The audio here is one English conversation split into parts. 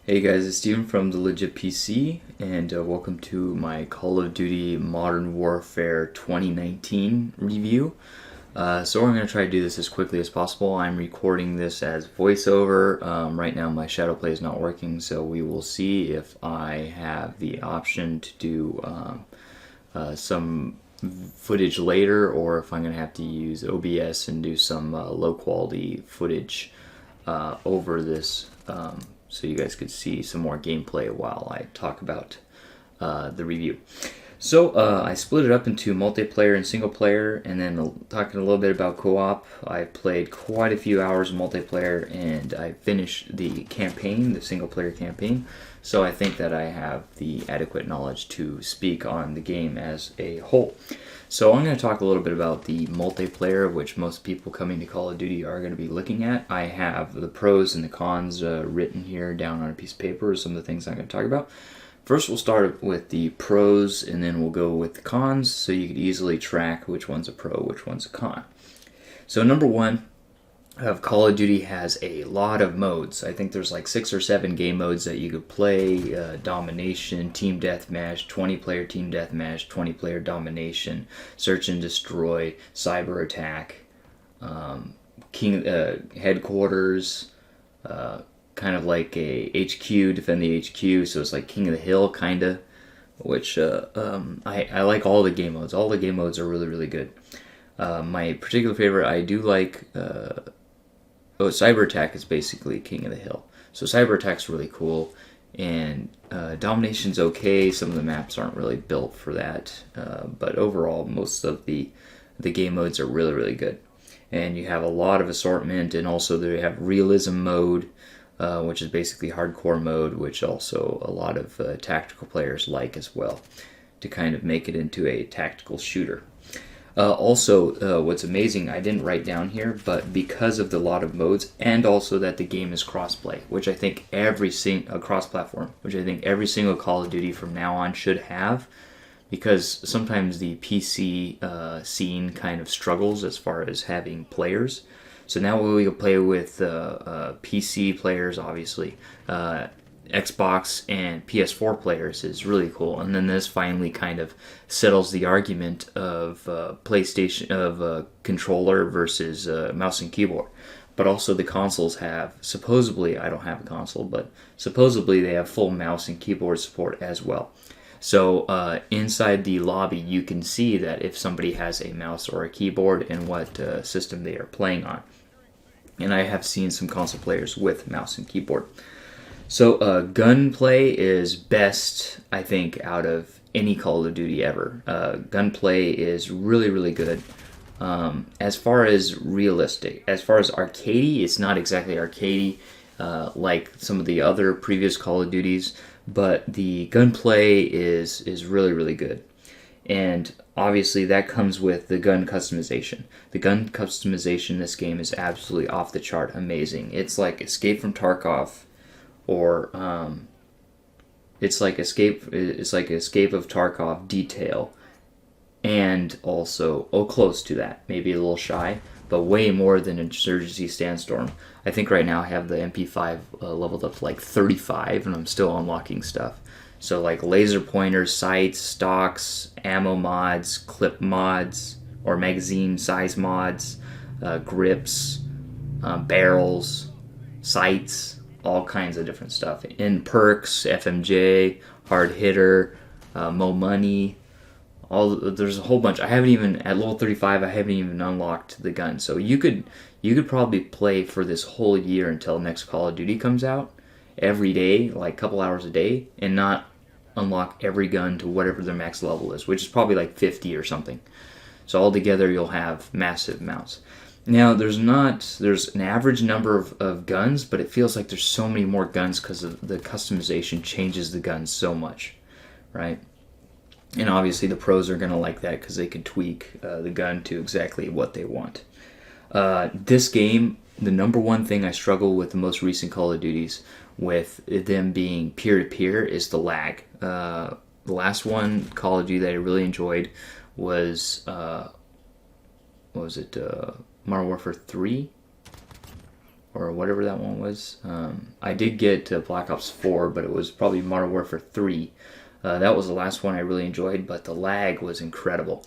Hey guys, it's Steven from the Legit PC, and welcome to my Call of Duty Modern Warfare 2019 review. So I'm going to try to do this as quickly as possible. I'm recording this as voiceover. Right now my shadowplay is not working, so we will see if I have the option to do some footage later, or if I'm going to have to use OBS and do some low quality footage over this, so you guys could see some more gameplay while I talk about the review. So I split it up into multiplayer and single player, and then talking a little bit about co-op. I played quite a few hours of multiplayer, and I finished the campaign, the single player campaign. So I think that I have the adequate knowledge to speak on the game as a whole. So I'm going to talk a little bit about the multiplayer, which most people coming to Call of Duty are going to be looking at. I have the pros and the cons written here down on a piece of paper, some of the things I'm going to talk about. First, we'll start with the pros, and then we'll go with the cons, so you could easily track which one's a pro, which one's a con. So number one, Call of Duty has a lot of modes. I think there's like 6 or 7 game modes that you could play. Domination, Team Deathmatch, 20-player Team Deathmatch, 20-player Domination, Search and Destroy, Cyber Attack, King Headquarters, kind of like a HQ, Defend the HQ, so it's like King of the Hill, kind of, which I like all the game modes. All the game modes are really, really good. My particular favorite, I do like... Cyber Attack is basically King of the Hill. So Cyber Attack's really cool, and Domination's okay. Some of the maps aren't really built for that, but overall, most of the game modes are really, really good. And you have a lot of assortment, and also they have Realism mode, which is basically hardcore mode, which also a lot of tactical players like as well, to kind of make it into a tactical shooter. Also, what's amazing, I didn't write down here, but because of the lot of modes, and also that the game is crossplay, which I think cross-platform, which I think every single Call of Duty from now on should have, because sometimes the PC scene kind of struggles as far as having players. So now we can play with PC players, obviously. Xbox and PS4 players is really cool, and then this finally kind of settles the argument of PlayStation controller versus mouse and keyboard. But also the consoles have, supposedly, I don't have a console, but supposedly they have full mouse and keyboard support as well. So inside the lobby, you can see that if somebody has a mouse or a keyboard and what system they are playing on. And I have seen some console players with mouse and keyboard. So gunplay is best, I think, out of any Call of Duty ever. Gunplay is really, really good. As far as realistic, as far as arcadey, it's not exactly arcadey like some of the other previous Call of Duties, but the gunplay is really, really good. And obviously that comes with the gun customization. The gun customization in this game is absolutely off the chart amazing. It's like Escape from Tarkov, or it's like Escape of Tarkov detail, and also close to that, maybe a little shy, but way more than Insurgency Sandstorm. I think right now I have the MP5 leveled up to like 35, and I'm still unlocking stuff. So like laser pointers, sights, stocks, ammo mods, clip mods, or magazine size mods, grips, barrels, sights, all kinds of different stuff. In perks, FMJ, hard hitter, Mo Money, there's a whole bunch. I haven't even, at level 35, I haven't even unlocked the gun. So you could probably play for this whole year until next Call of Duty comes out, every day, like a couple hours a day, and not unlock every gun to whatever their max level is, which is probably like 50 or something. So altogether you'll have massive amounts. Now, there's an average number of guns, but it feels like there's so many more guns because of the customization changes the guns so much, right? And obviously the pros are going to like that because they can tweak the gun to exactly what they want. This game, the number one thing I struggle with the most recent Call of Duties, with them being peer-to-peer, is the lag. The last one, Call of Duty, that I really enjoyed was, what was it, Modern Warfare 3? or whatever that one was. I did get Black Ops 4, but it was probably Modern Warfare 3. That was the last one I really enjoyed, but the lag was incredible.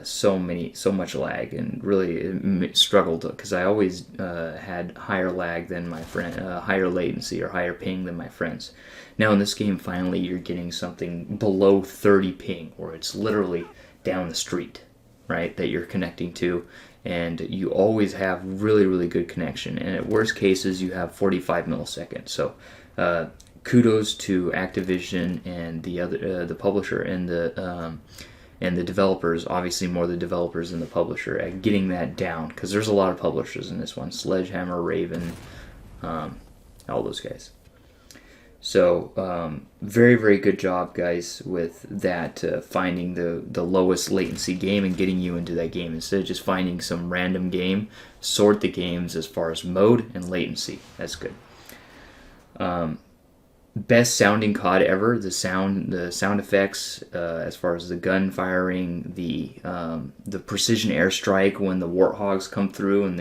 So much lag, and really struggled because I always had higher lag than my friend, higher latency or higher ping than my friends. Now in this game, finally you're getting something below 30 ping, where it's literally down the street, right, that you're connecting to, and you always have really good connection. And at worst cases, you have 45 milliseconds. So kudos to Activision and the publisher and the developers, obviously more the developers than the publisher, at getting that down, because there's a lot of publishers in this one. Sledgehammer, Raven, all those guys. So very good job, guys, with that, finding the lowest latency game and getting you into that game instead of just finding some random game. Sort the games as far as mode and latency. That's good. Best sounding COD ever. The sound effects, as far as the gun firing, the precision airstrike when the warthogs come through and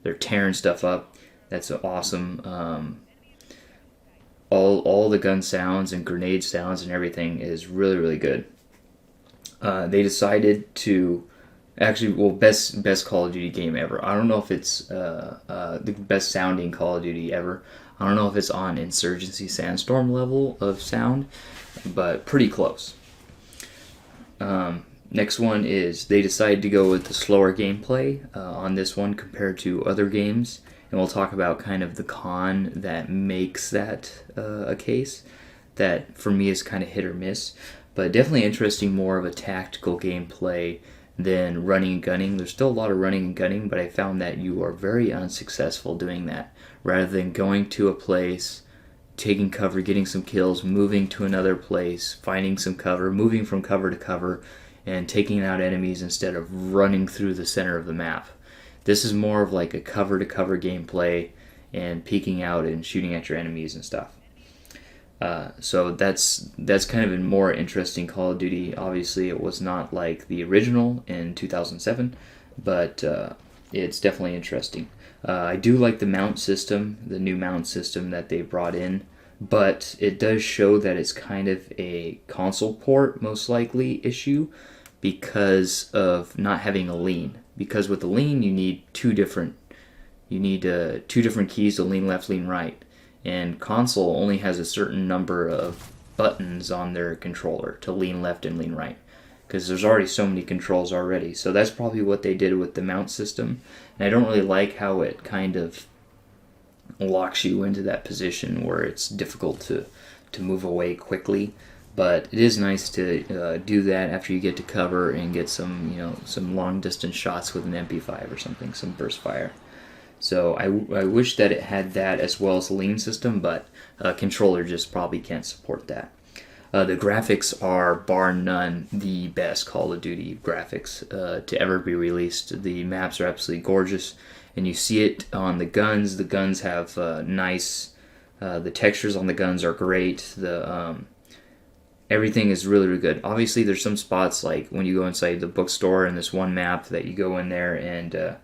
they're tearing stuff up. That's awesome. All the gun sounds and grenade sounds and everything is really good. They decided to best Call of Duty game ever. I don't know if it's the best sounding Call of Duty ever. I don't know if it's on Insurgency Sandstorm level of sound, but pretty close. Next one is they decided to go with the slower gameplay on this one compared to other games, and we'll talk about kind of the con that makes that a case that for me is kind of hit or miss, but definitely interesting, more of a tactical gameplay than running and gunning. There's still a lot of running and gunning, but I found that you are very unsuccessful doing that. Rather than going to a place, taking cover, getting some kills, moving to another place, finding some cover, moving from cover to cover, and taking out enemies instead of running through the center of the map. This is more of like a cover-to-cover gameplay and peeking out and shooting at your enemies and stuff. So that's kind of a more interesting Call of Duty. Obviously, it was not like the original in 2007, but it's definitely interesting. I do like the mount system, the new mount system that they brought in, but it does show that it's kind of a console port, most likely, issue because of not having a lean. Because with the lean, you need two different keys to lean left, lean right. And console only has a certain number of buttons on their controller to lean left and lean right, because there's already so many controls already. So that's probably what they did with the mount system. And I don't really like how it kind of locks you into that position where it's difficult to move away quickly. But it is nice to do that after you get to cover and get some long distance shots with an MP5 or something, some burst fire. So I wish that it had that as well as the lean system, but a controller just probably can't support that. The graphics are, bar none, the best Call of Duty graphics to ever be released. The maps are absolutely gorgeous, and you see it on the guns. The guns have nice... the textures on the guns are great. Everything is really good. Obviously, there's some spots, like when you go inside the bookstore in this one map, that you go in there and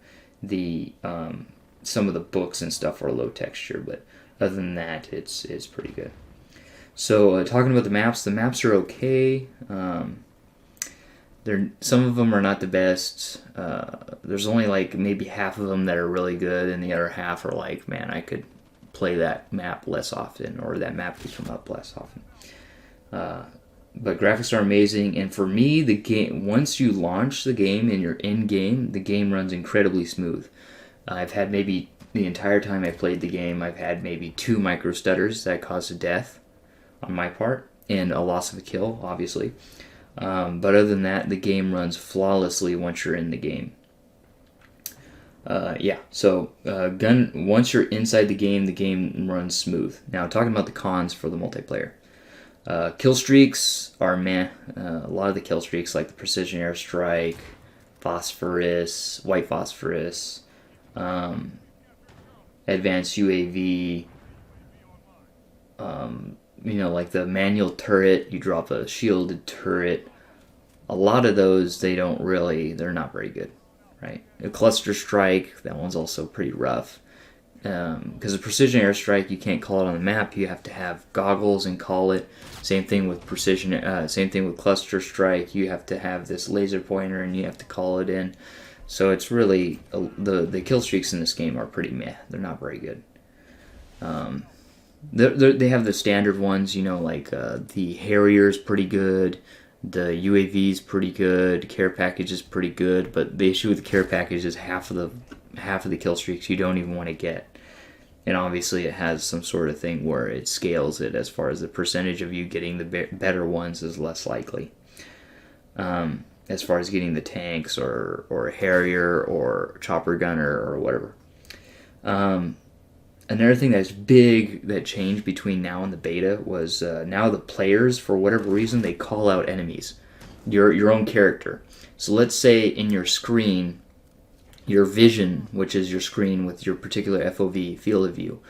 some of the books and stuff are low texture, but other than that, it's pretty good. So talking about the maps are okay. Some of them are not the best. There's only like maybe half of them that are really good, and the other half are like, man, I could play that map less often, or that map could come up less often. But graphics are amazing, and for me, the game, once you launch the game and you're in game, the game runs incredibly smooth. I've had maybe the entire time I played the game, I've had maybe 2 micro stutters that caused a death on my part, and a loss of a kill, obviously. But other than that, the game runs flawlessly once you're in the game. Once you're inside the game runs smooth. Now, talking about the cons for the multiplayer. Kill streaks are meh. A lot of the kill streaks, like the precision airstrike, phosphorus, white phosphorus, advanced UAV, like the manual turret, you drop a shielded turret. A lot of those, they're not very good, right? A cluster strike, that one's also pretty rough. because a precision airstrike, you can't call it on the map. You have to have goggles and call it. Same thing with precision. Same thing with cluster strike. You have to have this laser pointer and you have to call it in. So it's really the kill streaks in this game are pretty meh. They're not very good. They have the standard ones, you know, like the Harrier's pretty good. The UAV's pretty good. Care package is pretty good, but the issue with the care package is half of the kill streaks you don't even want to get. And obviously it has some sort of thing where it scales it as far as the percentage of you getting the better ones is less likely. As far as getting the tanks or Harrier or chopper gunner or whatever. Another thing that's big that changed between now and the beta was now the players, for whatever reason, they call out enemies. Your own character. So let's say in your screen, your vision, which is your screen with your particular FOV, field of view,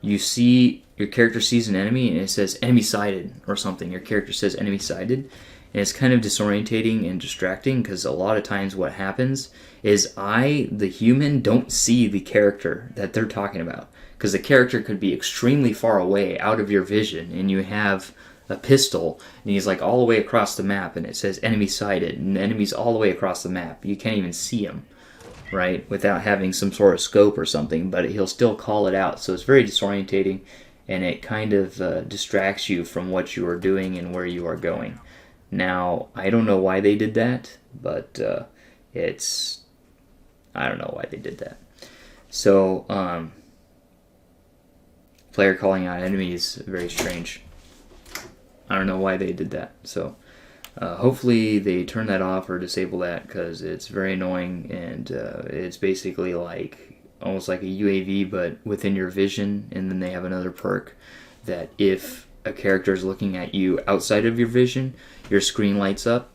your character sees an enemy and it says enemy sighted or something. Your character says enemy sighted. And it's kind of disorientating and distracting because a lot of times what happens is I, the human, don't see the character that they're talking about. Because the character could be extremely far away out of your vision and you have a pistol and he's like all the way across the map and it says enemy sighted and the enemy's all the way across the map. You can't even see him, right, without having some sort of scope or something, but he'll still call it out. So it's very disorientating and it kind of distracts you from what you are doing and where you are going. Now, I don't know why they did that, but I don't know why they did that. So, player calling out enemies, very strange. I don't know why they did that. So, hopefully they turn that off or disable that because it's very annoying and it's basically like almost like a UAV but within your vision, and then they have another perk that if a character is looking at you outside of your vision, your screen lights up.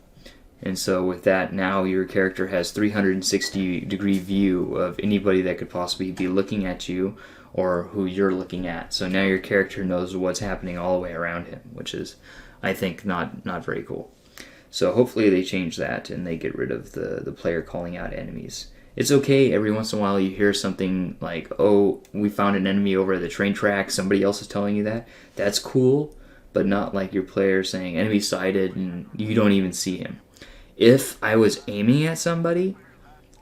And so with that, now your character has 360 degree view of anybody that could possibly be looking at you or who you're looking at. So now your character knows what's happening all the way around him, which is, I think, not very cool. So hopefully they change that and they get rid of the player calling out enemies. It's okay every once in a while you hear something like, oh, we found an enemy over the train track, somebody else is telling you that. That's cool, but not like your player saying enemy sighted and you don't even see him. If I was aiming at somebody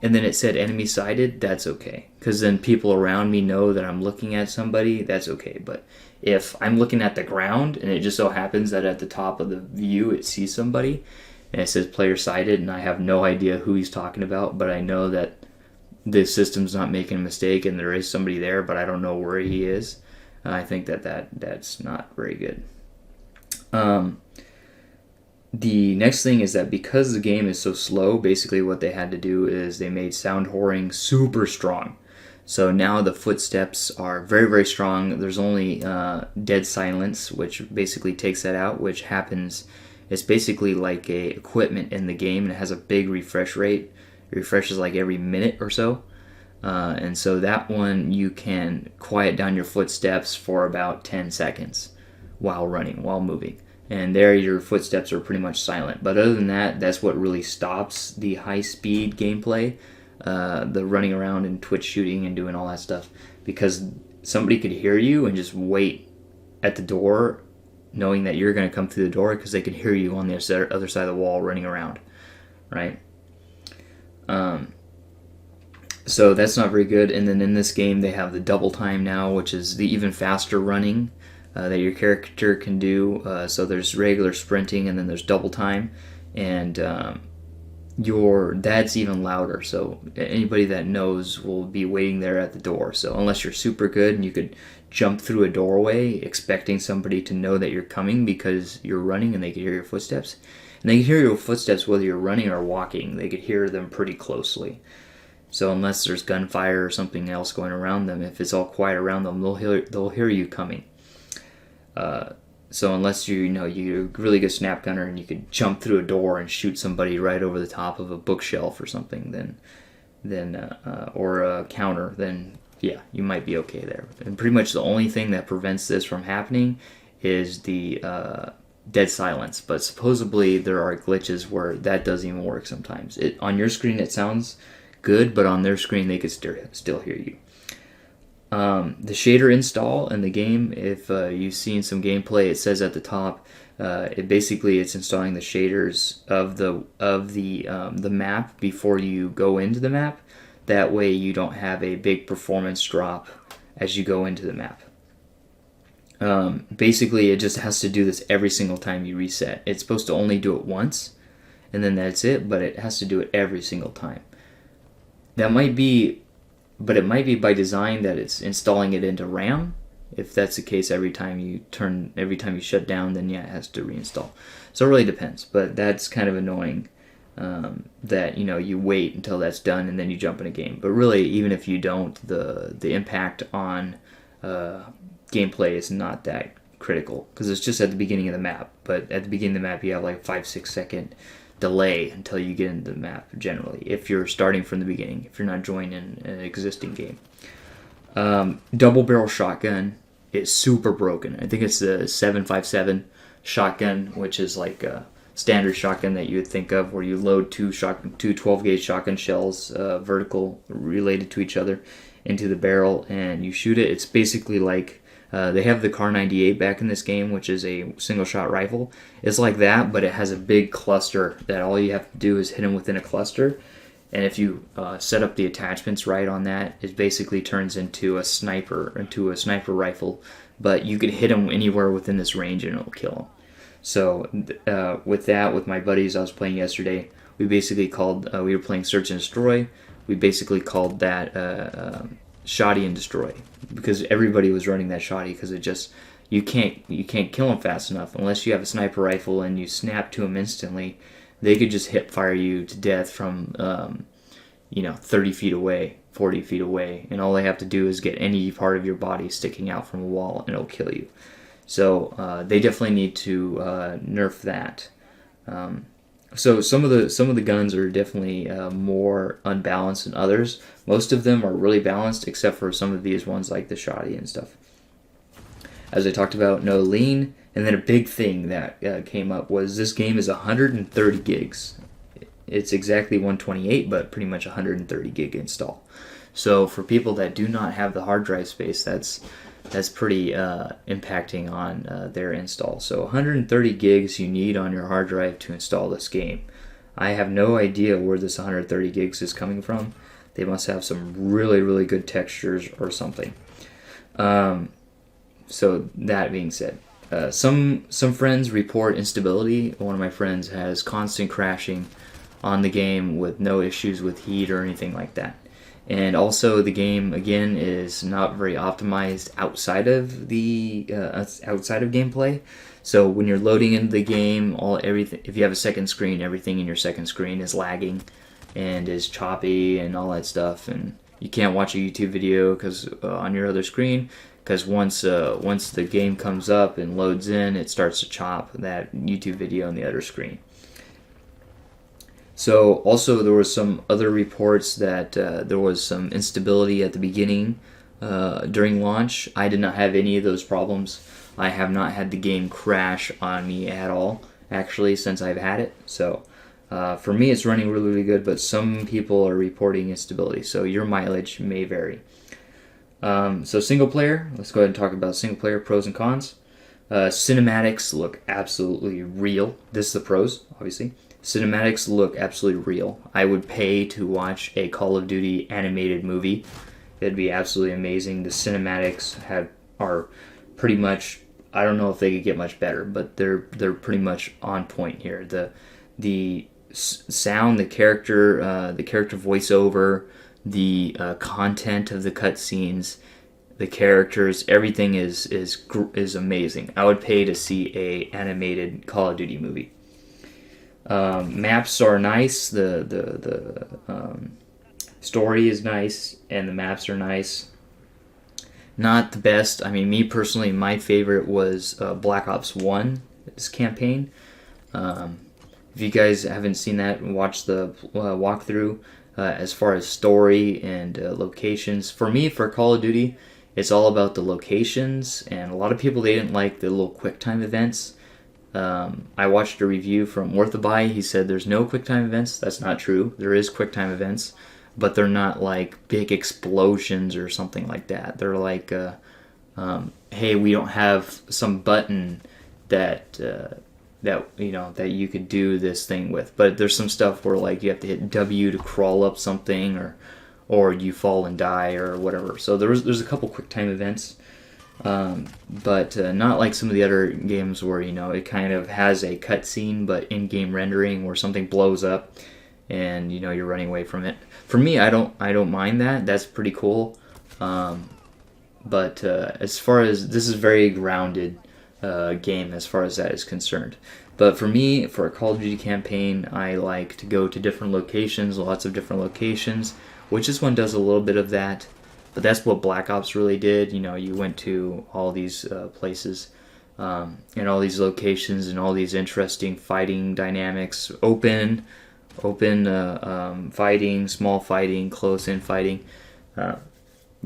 and then it said enemy sighted, that's okay. Because then people around me know that I'm looking at somebody, that's okay. But if I'm looking at the ground and it just so happens that at the top of the view it sees somebody and it says player sighted and I have no idea who he's talking about, but I know that the system's not making a mistake and there is somebody there, but I don't know where he is, I think that's not very good. The next thing is that because the game is so slow, basically what they had to do is they made sound whoring super strong. So now the footsteps are very, very strong. There's only dead silence, which basically takes that out, which happens. It's basically like a equipment in the game, and it has a big refresh rate. It refreshes like every minute or so. And so that one, you can quiet down your footsteps for about 10 seconds while running, while moving. And there your footsteps are pretty much silent. But other than that, that's what really stops the high-speed gameplay, the running around and twitch shooting and doing all that stuff. Because somebody could hear you and just wait at the door knowing that you're going to come through the door because they could hear you on the other side of the wall running around, right? So that's not very good. And then in this game, they have the double time now, which is the even faster running that your character can do. So there's regular sprinting and then there's double time, and that's even louder. So anybody that knows will be waiting there at the door. So unless you're super good and you could jump through a doorway expecting somebody to know that you're coming because you're running and they can hear your footsteps. And they can hear your footsteps whether you're running or walking. They could hear them pretty closely. So unless there's gunfire or something else going around them, if it's all quiet around them, they'll hear you coming. So unless you're a really good snap gunner and you could jump through a door and shoot somebody right over the top of a bookshelf or something, or a counter, then yeah, you might be okay there. And pretty much the only thing that prevents this from happening is the dead silence. But supposedly there are glitches where that doesn't even work sometimes. On your screen it sounds good, but on their screen they could still hear you. The shader install in the game, if you've seen some gameplay, it says at the top, it's installing the shaders of the map before you go into the map. That way you don't have a big performance drop as you go into the map. Basically, it just has to do this every single time you reset. It's supposed to only do it once, and then that's it, but it has to do it every single time. But it might be by design that it's installing it into RAM. If that's the case, every time you shut down, then yeah, it has to reinstall. So it really depends, but that's kind of annoying that you wait until that's done and then you jump in a game. But really, even if you don't, the impact on gameplay is not that critical because it's just at the beginning of the map. But at the beginning of the map, you have like 5-6 second delay until you get into the map generally, if you're starting from the beginning, if you're not joining an existing game. Double barrel shotgun is super broken. I think it's the 7.57 shotgun, which is like a standard shotgun that you would think of, where you load two 12 gauge shotgun shells vertical related to each other into the barrel and you shoot it. It's basically like they have the Kar 98 back in this game, which is a single shot rifle. It's like that, but it has a big cluster that all you have to do is hit them within a cluster. And if you set up the attachments right on that, it basically turns into a sniper rifle. But you could hit them anywhere within this range and it'll kill them. So with my buddies I was playing yesterday, we basically we were playing Search and Destroy. We basically called that Shoddy and Destroy, because everybody was running that Shoddy, because you can't kill them fast enough unless you have a sniper rifle and you snap to them instantly. They could just hip fire you to death from 30 feet away, 40 feet away, and all they have to do is get any part of your body sticking out from a wall and it'll kill you. So they definitely need to nerf that. So some of the guns are definitely more unbalanced than others. Most of them are really balanced, except for some of these ones like the Shoddy and stuff. As I talked about, no lean. And then a big thing that came up was this game is 130 gigs. It's exactly 128, but pretty much 130 gig install. So for people that do not have the hard drive space, that's pretty impacting on their install. So 130 gigs you need on your hard drive to install this game. I have no idea where this 130 gigs is coming from. They must have some really, really good textures or something. So that being said, some friends report instability. One of my friends has constant crashing on the game with no issues with heat or anything like that. And also the game again is not very optimized outside of gameplay. So when you're loading into the game, everything, if you have a second screen, everything in your second screen is lagging and is choppy and all that stuff, and you can't watch a YouTube video on your other screen, because once the game comes up and loads in, it starts to chop that YouTube video on the other screen. So also there were some other reports that there was some instability at the beginning during launch. I did not have any of those problems. I have not had the game crash on me at all, actually, since I've had it. So for me, it's running really, really good, but some people are reporting instability, so your mileage may vary. So single player, let's go ahead and talk about single player pros and cons. Cinematics look absolutely real. This is the pros, obviously. Cinematics look absolutely real. I would pay to watch a Call of Duty animated movie. It'd be absolutely amazing. The cinematics are pretty much, I don't know if they could get much better, but they're pretty much on point here. The sound, the character voiceover, the content of the cutscenes, the characters, everything is amazing. I would pay to see a animated Call of Duty movie. Maps are nice. The story is nice, and the maps are nice. Not the best. I mean, me personally, my favorite was Black Ops 1, this campaign. If you guys haven't seen that, watch the walkthrough. As far as story and locations, for me, for Call of Duty, it's all about the locations, and a lot of people, they didn't like the little QuickTime events. I watched a review from Worth a Buy. He said there's no QuickTime events. That's not true. There is QuickTime events. but they're not like big explosions or something like that. They're like, hey, we don't have some button that that you could do this thing with, but there's some stuff where like you have to hit W to crawl up something, or you fall and die or whatever. So there's a couple quick time events. But not like some of the other games where it kind of has a cutscene, but in-game rendering where something blows up and you're running away from it. For me, I don't mind that. That's pretty cool. But as far as this is very grounded game as far as that is concerned. But for me, for a Call of Duty campaign, I like to go to different locations, lots of different locations, which this one does a little bit of that. But that's what Black Ops really did. You went to all these places and all these locations and all these interesting fighting dynamics. Open fighting, small fighting, close-in fighting.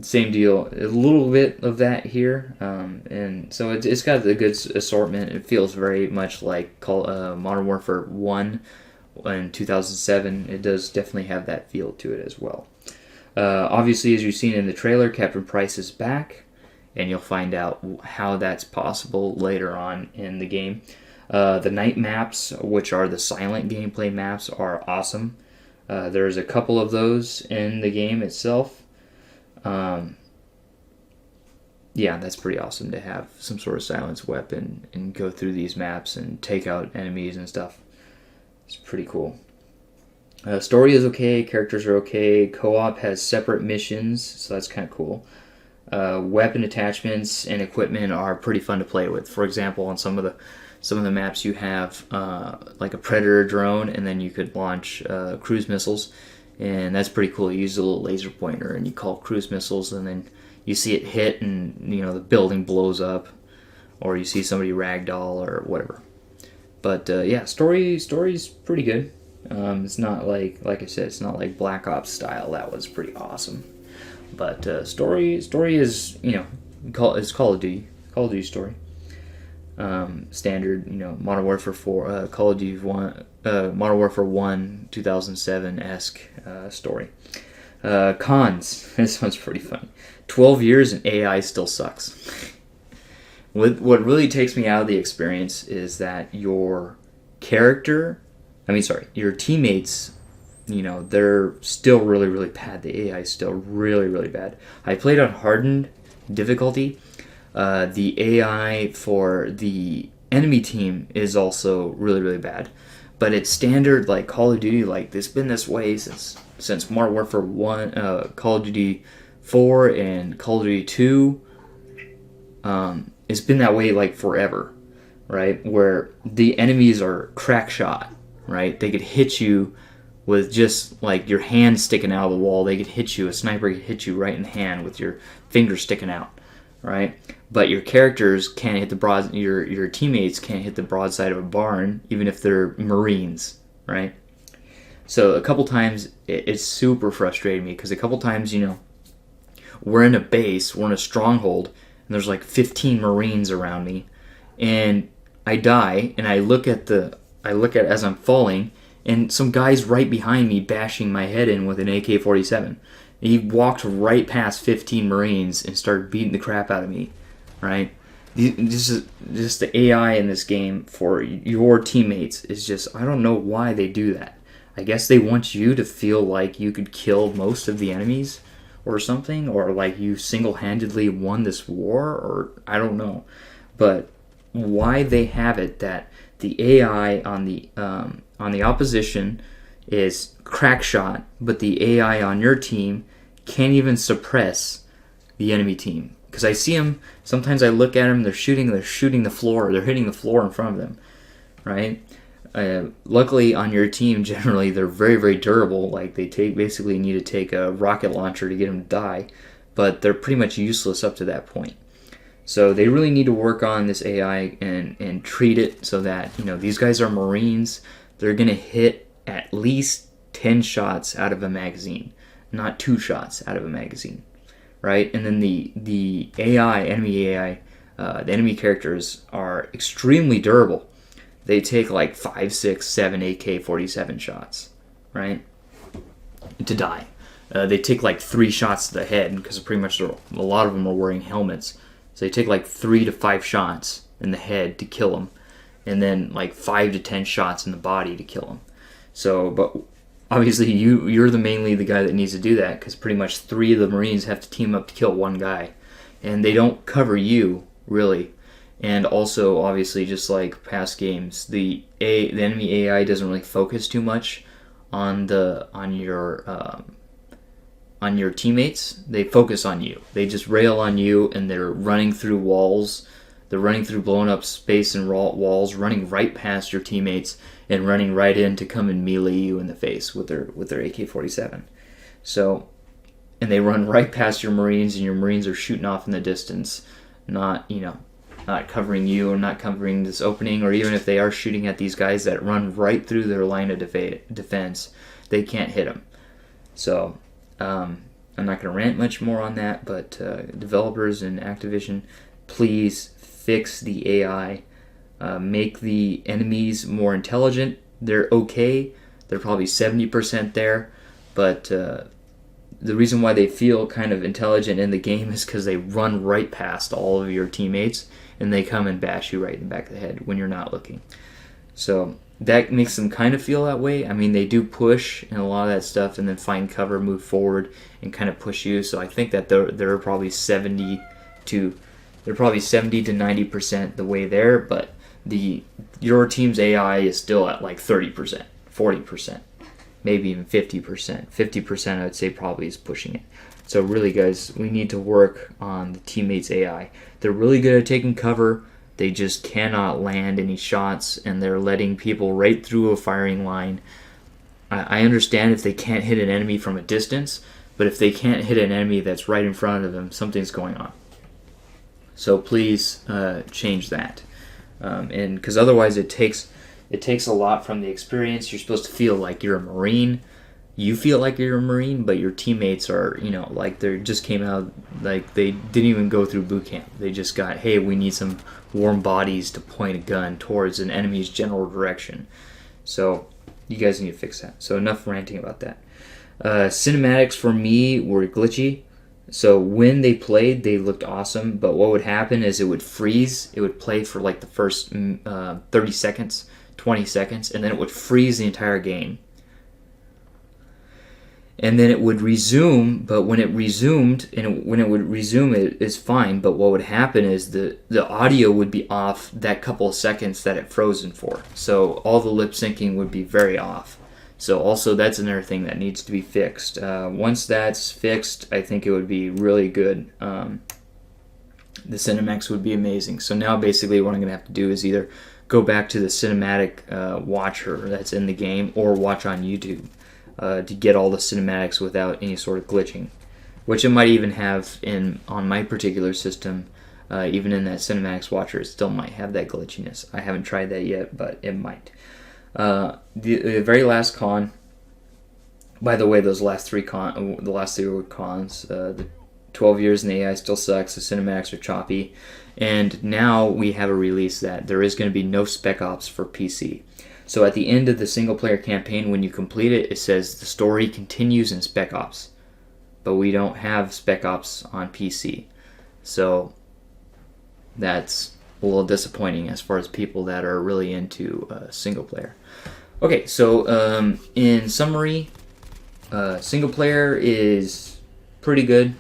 Same deal. A little bit of that here. And so it's got a good assortment. It feels very much like Modern Warfare 1 in 2007. It does definitely have that feel to it as well. Obviously, as you've seen in the trailer, Captain Price is back, and you'll find out how that's possible later on in the game. The night maps, which are the silent gameplay maps, are awesome. There's a couple of those in the game itself. Yeah, that's pretty awesome to have some sort of silence weapon and go through these maps and take out enemies and stuff. It's pretty cool. Story is okay, characters are okay, co-op has separate missions, so that's kind of cool. Weapon attachments and equipment are pretty fun to play with. For example, on some of the maps you have like a Predator drone, and then you could launch cruise missiles, and that's pretty cool. You use a little laser pointer and you call cruise missiles, and then you see it hit and the building blows up, or you see somebody ragdoll or whatever. But yeah, story's pretty good. It's not like I said, it's not like Black Ops style. That was pretty awesome. But story is it's Call of Duty story. Standard Modern Warfare 4, Call of Duty 1, Modern Warfare 1 2007-esque story. Cons. This one's pretty funny. 12 years and AI still sucks. What really takes me out of the experience is that your teammates, they're still really, really bad. The AI is still really, really bad. I played on hardened difficulty. The AI for the enemy team is also really, really bad. But it's standard, like Call of Duty, like it's been this way since Modern Warfare 1, Call of Duty 4, and Call of Duty 2. It's been that way like forever, right? Where the enemies are crack shot, right? They could hit you with just like your hand sticking out of the wall. They could hit you, a sniper could hit you right in the hand with your finger sticking out, right? But your characters can't hit your teammates can't hit the broadside of a barn, even if they're Marines, right? So a couple times it's super frustrating me, because a couple times, we're in a base, we're in a stronghold, and there's like 15 Marines around me, and I die, and I look at as I'm falling, and some guy's right behind me bashing my head in with an AK-47. He walked right past 15 Marines and started beating the crap out of me, right? Just the AI in this game for your teammates is just, I don't know why they do that. I guess they want you to feel like you could kill most of the enemies or something, or like you single-handedly won this war, or I don't know. But why they have it that the AI on the opposition is crack shot, but the AI on your team can't even suppress the enemy team. Because I see them, sometimes I look at them, they're shooting the floor, they're hitting the floor in front of them, right? Luckily on your team, generally they're very, very durable. Like they basically need to take a rocket launcher to get them to die, but they're pretty much useless up to that point. So they really need to work on this AI and treat it so that these guys are Marines. They're gonna hit at least 10 shots out of a magazine, not 2 shots out of a magazine, right? And then the enemy AI, the enemy characters are extremely durable. They take like 5, 6, 7 AK-47 shots, right? To die. they take like 3 shots to the head, because pretty much a lot of them are wearing helmets. So they take like 3 to 5 shots in the head to kill them, and then like 5 to 10 shots in the body to kill them. So, but obviously you're mainly the guy that needs to do that, because pretty much 3 of the Marines have to team up to kill 1 guy, and they don't cover you really. And also, obviously, just like past games, the enemy AI doesn't really focus too much on your teammates. They focus on you. They just rail on you, and they're running through walls. They're running through blown up space and walls, running right past your teammates, and running right in to come and melee you in the face with their AK-47. So, and they run right past your Marines, and your Marines are shooting off in the distance, not covering you or not covering this opening, or even if they are shooting at these guys that run right through their line of defense, they can't hit them. So, I'm not going to rant much more on that, but developers and Activision, please fix the AI. Make the enemies more intelligent. They're okay. They're probably 70% there, but the reason why they feel kind of intelligent in the game is because they run right past all of your teammates, and they come and bash you right in the back of the head when you're not looking. So that makes them kind of feel that way. I mean, they do push and a lot of that stuff, and then find cover, move forward, and kind of push you. So I think that they're probably 70 to 90% the way there, but your team's AI is still at like 30%, 40%, maybe even 50%. 50% I would say probably is pushing it. So really, guys, we need to work on the teammates' AI. They're really good at taking cover. They just cannot land any shots, and they're letting people right through a firing line. I understand if they can't hit an enemy from a distance, but if they can't hit an enemy that's right in front of them, something's going on. So please change that, and because otherwise it takes a lot from the experience. You're supposed to feel like you're a Marine. You feel like you're a Marine, but your teammates are, like they just came out, like they didn't even go through boot camp. They just got, hey, we need some warm bodies to point a gun towards an enemy's general direction. So you guys need to fix that. So enough ranting about that. Cinematics for me were glitchy. So when they played, they looked awesome, but what would happen is it would freeze. It would play for like the first 30 seconds, 20 seconds, and then it would freeze the entire game. And then it would resume, but when it resumed, when it would resume, it is fine. But what would happen is the audio would be off that couple of seconds that it frozen for. So all the lip syncing would be very off. So also that's another thing that needs to be fixed. Once that's fixed, I think it would be really good. The cinematics would be amazing. So now basically what I'm going to have to do is either go back to the cinematic watcher that's in the game, or watch on YouTube. To get all the cinematics without any sort of glitching, which it might even have on my particular system. Even in that cinematics watcher, it still might have that glitchiness. I haven't tried that yet, but it might. The very last con, by the way, the last three were cons. The 12 years in the AI still sucks. The cinematics are choppy, and now we have a release that there is going to be no spec ops for PC. So at the end of the single-player campaign, when you complete it, it says the story continues in Spec Ops. But we don't have Spec Ops on PC. So that's a little disappointing as far as people that are really into single-player. Okay, so in summary, single-player is pretty good.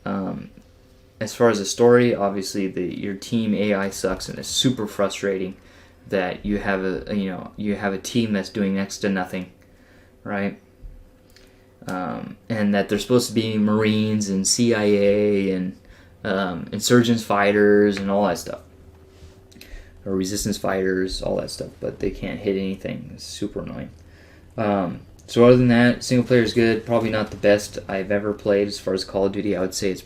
As far as the story, obviously your team AI sucks and it's super frustrating that you have a team that's doing next to nothing, right? And that they're supposed to be Marines and CIA and insurgents fighters and all that stuff, or resistance fighters, all that stuff, but they can't hit anything. It's super annoying. So other than that, single player is good. Probably not the best I've ever played as far as Call of Duty. I would say it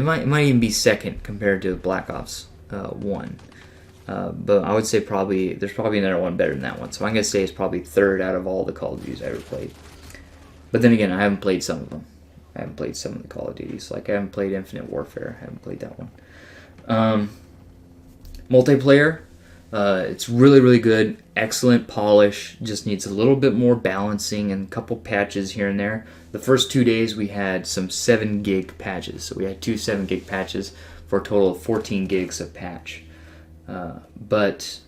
might even be second compared to Black Ops 1. But I would say there's probably another one better than that one. So I'm going to say it's probably third out of all the Call of Duties I ever played. But then again, I haven't played some of them. I haven't played some of the Call of Duties. Like I haven't played Infinite Warfare. I haven't played that one. Multiplayer. It's really, really good. Excellent polish. Just needs a little bit more balancing and a couple patches here and there. The first 2 days we had some 7 gig patches. So we had 2 7 gig patches for a total of 14 gigs of patch. But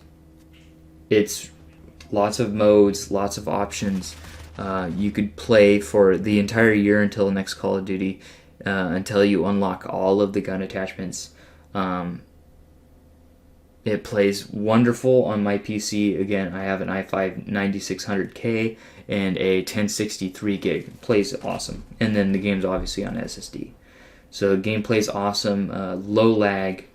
it's lots of modes, lots of options. You could play for the entire year until the next Call of Duty, until you unlock all of the gun attachments. It plays wonderful on my PC. Again, I have an i5 9600K and a 1063 gig. It plays awesome. And then the game's obviously on SSD. So the game plays awesome, low lag.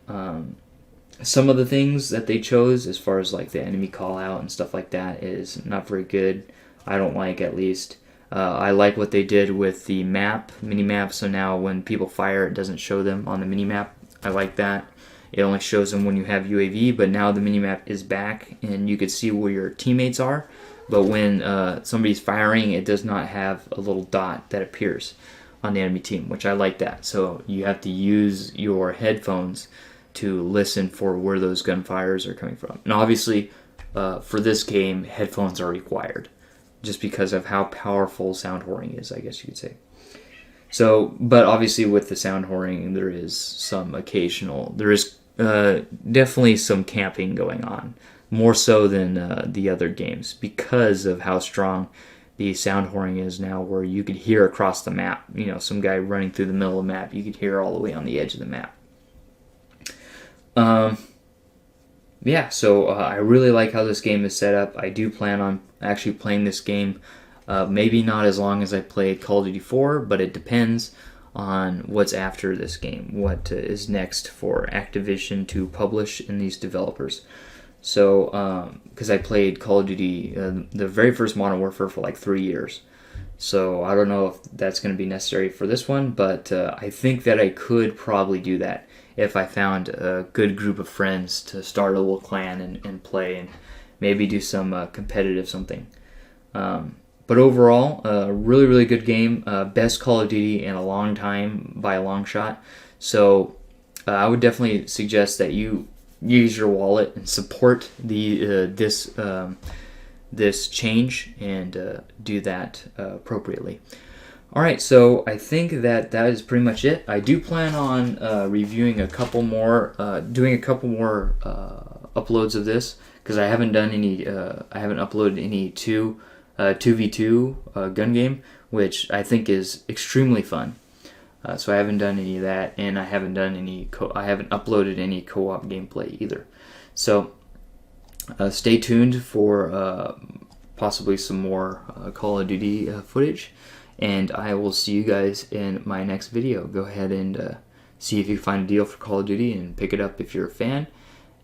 Some of the things that they chose as far as like the enemy call out and stuff like that is not very good. I don't like, at least. I like what they did with the mini map. So now when people fire, it doesn't show them on the mini map. I like that. It only shows them when you have UAV, but now the minimap is back and you can see where your teammates are. But when somebody's firing, it does not have a little dot that appears on the enemy team, which I like that. So you have to use your headphones to listen for where those gunfires are coming from. And obviously, for this game, headphones are required just because of how powerful sound whoring is, I guess you could say. So, but obviously with the sound whoring, there is definitely some camping going on, more so than the other games, because of how strong the sound whoring is now, where you could hear across the map. You know, some guy running through the middle of the map, you could hear all the way on the edge of the map. Yeah, so I really like how this game is set up. I do plan on actually playing this game. Maybe not as long as I played Call of Duty 4, but it depends on what's after this game, what is next for Activision to publish in these developers. So, because I played Call of Duty, the very first Modern Warfare, for like 3 years. So I don't know if that's going to be necessary for this one, but I think that I could probably do that if I found a good group of friends to start a little clan and play and maybe do some competitive something. But overall, really, really good game. Best Call of Duty in a long time by a long shot. So I would definitely suggest that you use your wallet and support this change and do that appropriately. All right, so I think that is pretty much it. I do plan on reviewing a couple more, doing a couple more uploads of this, because I haven't done any. I haven't uploaded any 2v2 gun game, which I think is extremely fun. So I haven't done any of that, and I haven't done any. I haven't uploaded any co-op gameplay either. So stay tuned for possibly some more Call of Duty footage, and I will see you guys in my next video. Go ahead and see if you can find a deal for Call of Duty and pick it up if you're a fan,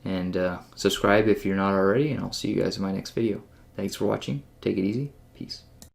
and subscribe if you're not already, and I'll see you guys in my next video. Thanks for watching. Take it easy. Peace.